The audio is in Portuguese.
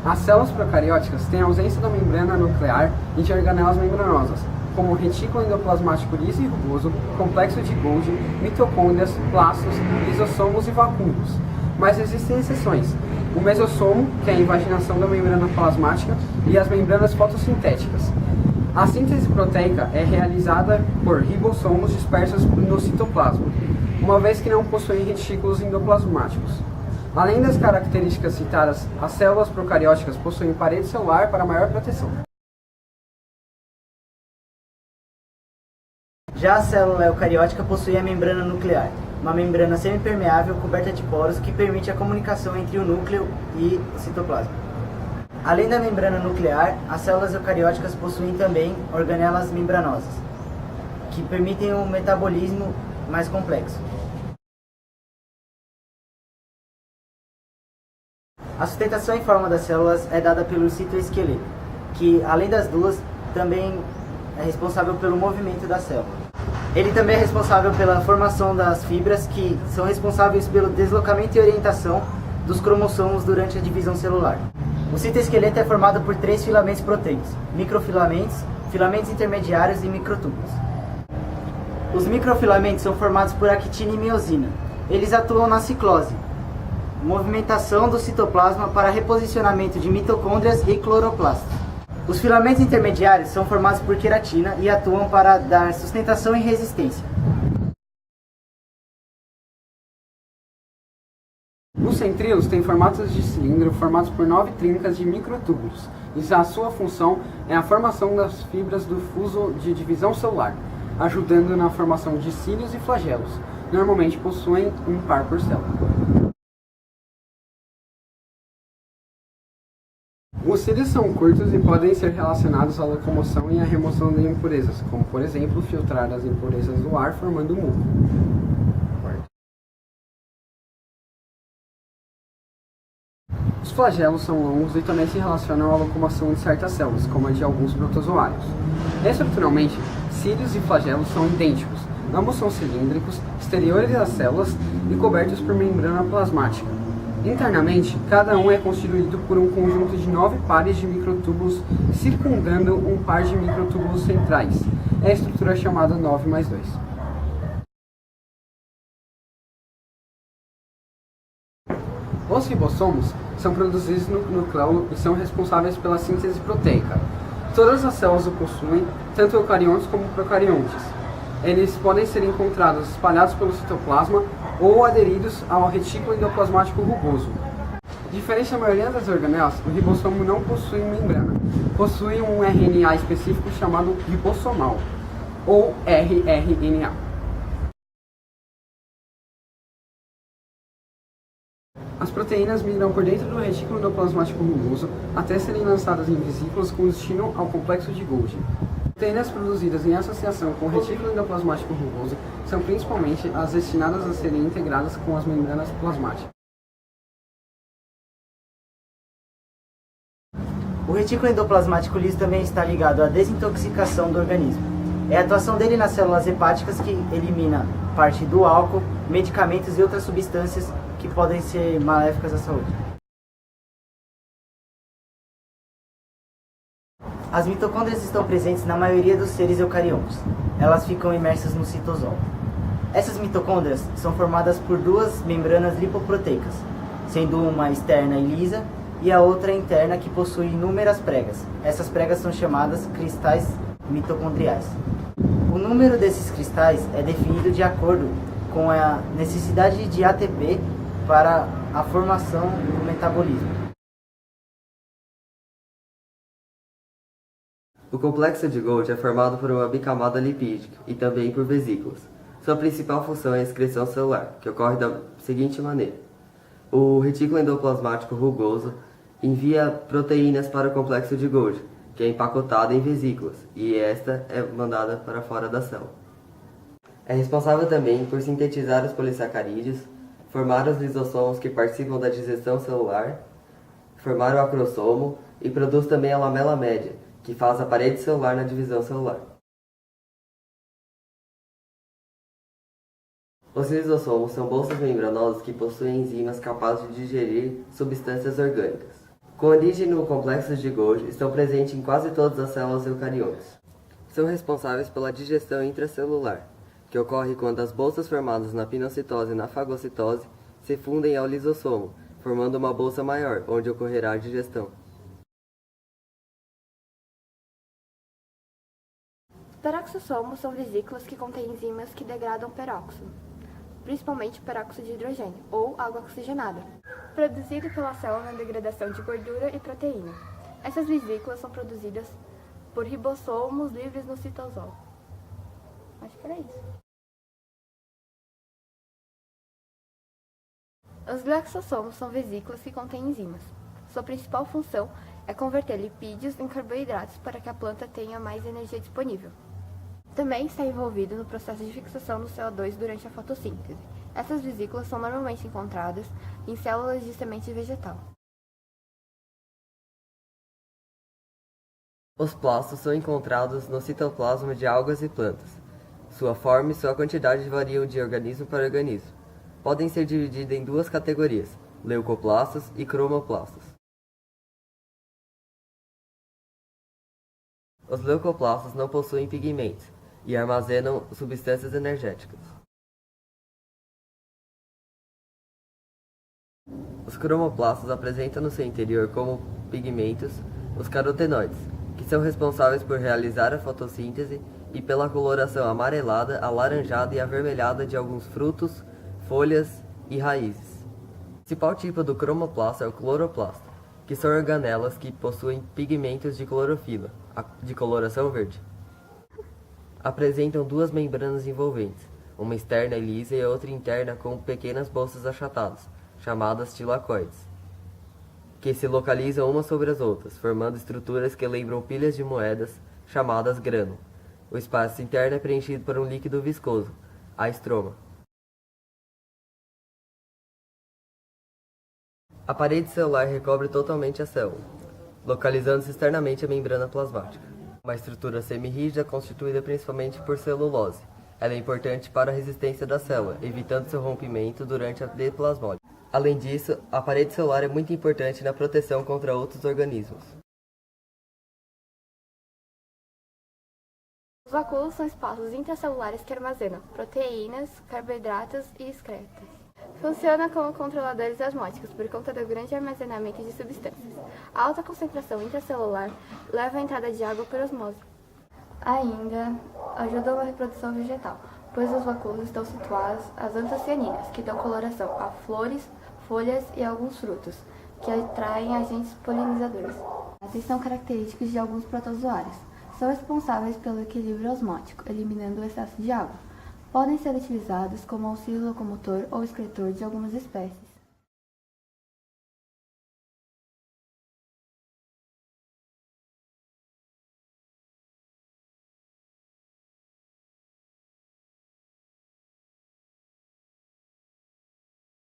As células procarióticas têm ausência da membrana nuclear e de organelas membranosas, como retículo endoplasmático liso e rugoso, complexo de Golgi, mitocôndrias, plastos, lisossomos e vacúolos. Mas existem exceções: o mesossomo, que é a invaginação da membrana plasmática, e as membranas fotossintéticas. A síntese proteica é realizada por ribossomos dispersos no citoplasma, uma vez que não possuem retículos endoplasmáticos. Além das características citadas, as células procarióticas possuem parede celular para maior proteção. Já a célula eucariótica possui a membrana nuclear, uma membrana semipermeável coberta de poros que permite a comunicação entre o núcleo e o citoplasma. Além da membrana nuclear, as células eucarióticas possuem também organelas membranosas, que permitem um metabolismo mais complexo. A sustentação em forma das células é dada pelo citoesqueleto, que, além das duas, também é responsável pelo movimento da célula. Ele também é responsável pela formação das fibras, que são responsáveis pelo deslocamento e orientação dos cromossomos durante a divisão celular. O citoesqueleto é formado por 3 filamentos proteicos: microfilamentos, filamentos intermediários e microtúbulos. Os microfilamentos são formados por actina e miosina. Eles atuam na ciclose, movimentação do citoplasma para reposicionamento de mitocôndrias e cloroplastos. Os filamentos intermediários são formados por queratina e atuam para dar sustentação e resistência. Os centríolos têm formatos de cilindro formados por 9 trincas de microtúbulos, e a sua função é a formação das fibras do fuso de divisão celular, ajudando na formação de cílios e flagelos. Normalmente possuem um par por célula. Os cílios são curtos e podem ser relacionados à locomoção e à remoção de impurezas, como, por exemplo, filtrar as impurezas do ar formando muco. Os flagelos são longos e também se relacionam à locomoção de certas células, como a de alguns protozoários. Estruturalmente, cílios e flagelos são idênticos. Ambos são cilíndricos, exteriores das células e cobertos por membrana plasmática. Internamente, cada um é constituído por um conjunto de 9 pares de microtúbulos circundando um par de microtúbulos centrais. É a estrutura chamada 9+2. Os ribossomos são produzidos no núcleo e são responsáveis pela síntese proteica. Todas as células o possuem, tanto eucariontes como procariontes. Eles podem ser encontrados espalhados pelo citoplasma ou aderidos ao retículo endoplasmático rugoso. Diferente da maioria das organelas, o ribossomo não possui membrana. Possui um RNA específico chamado ribossomal, ou rRNA. As proteínas migram por dentro do retículo endoplasmático rugoso até serem lançadas em vesículas com destino ao complexo de Golgi. Proteínas produzidas em associação com o retículo endoplasmático rugoso são principalmente as destinadas a serem integradas com as membranas plasmáticas. O retículo endoplasmático liso também está ligado à desintoxicação do organismo. É a atuação dele nas células hepáticas que elimina parte do álcool, medicamentos e outras substâncias que podem ser maléficas à saúde. As mitocôndrias estão presentes na maioria dos seres eucariontes. Elas ficam imersas no citosol. Essas mitocôndrias são formadas por 2 membranas lipoproteicas, sendo uma externa e lisa e a outra interna que possui inúmeras pregas. Essas pregas são chamadas cristais mitocondriais. O número desses cristais é definido de acordo com a necessidade de ATP para a formação do metabolismo. O complexo de Golgi é formado por uma bicamada lipídica e também por vesículas. Sua principal função é a excreção celular, que ocorre da seguinte maneira. O retículo endoplasmático rugoso envia proteínas para o complexo de Golgi, que é empacotado em vesículas, e esta é mandada para fora da célula. É responsável também por sintetizar os polissacarídeos, formar os lisossomos que participam da digestão celular, formar o acrossomo e produz também a lamela média, que faz a parede celular na divisão celular. Os lisossomos são bolsas membranosas que possuem enzimas capazes de digerir substâncias orgânicas. Com origem no complexo de Golgi, estão presentes em quase todas as células eucariontes. São responsáveis pela digestão intracelular, que ocorre quando as bolsas formadas na pinocitose e na fagocitose se fundem ao lisossomo, formando uma bolsa maior, onde ocorrerá a digestão. Peroxossomos são vesículas que contêm enzimas que degradam peróxido, principalmente peróxido de hidrogênio, ou água oxigenada, produzido pela célula na degradação de gordura e proteína. Essas vesículas são produzidas por ribossomos livres no citosol. Acho que era isso. Os glioxossomos são vesículas que contêm enzimas. Sua principal função é converter lipídios em carboidratos para que a planta tenha mais energia disponível. Também está envolvido no processo de fixação do CO2 durante a fotossíntese. Essas vesículas são normalmente encontradas em células de semente vegetal. Os plastos são encontrados no citoplasma de algas e plantas. Sua forma e sua quantidade variam de organismo para organismo. Podem ser divididos em duas categorias, leucoplastos e cromoplastos. Os leucoplastos não possuem pigmentos e armazenam substâncias energéticas. Os cromoplastos apresentam no seu interior como pigmentos os carotenoides, que são responsáveis por realizar a fotossíntese e pela coloração amarelada, alaranjada e avermelhada de alguns frutos, folhas e raízes. O principal tipo do cromoplasto é o cloroplasto, que são organelas que possuem pigmentos de clorofila, de coloração verde. Apresentam duas membranas envolventes, uma externa e lisa e a outra interna com pequenas bolsas achatadas, chamadas tilacoides, que se localizam umas sobre as outras, formando estruturas que lembram pilhas de moedas, chamadas grânulo. O espaço interno é preenchido por um líquido viscoso, a estroma. A parede celular recobre totalmente a célula, localizando-se externamente a membrana plasmática. Uma estrutura semirrígida constituída principalmente por celulose. Ela é importante para a resistência da célula, evitando seu rompimento durante a deplasmose. Além disso, a parede celular é muito importante na proteção contra outros organismos. Os vacúolos são espaços intracelulares que armazenam proteínas, carboidratos e excretas. Funcionam como controladores osmóticos por conta do grande armazenamento de substâncias. A alta concentração intracelular leva à entrada de água por osmose. Ainda ajudam na reprodução vegetal, pois os vacúolos estão situados as antocianinas, que dão coloração a flores, folhas e alguns frutos, que atraem agentes polinizadores. Esses são característicos de alguns protozoários. São responsáveis pelo equilíbrio osmótico, eliminando o excesso de água. Podem ser utilizados como auxílio locomotor ou excretor de algumas espécies.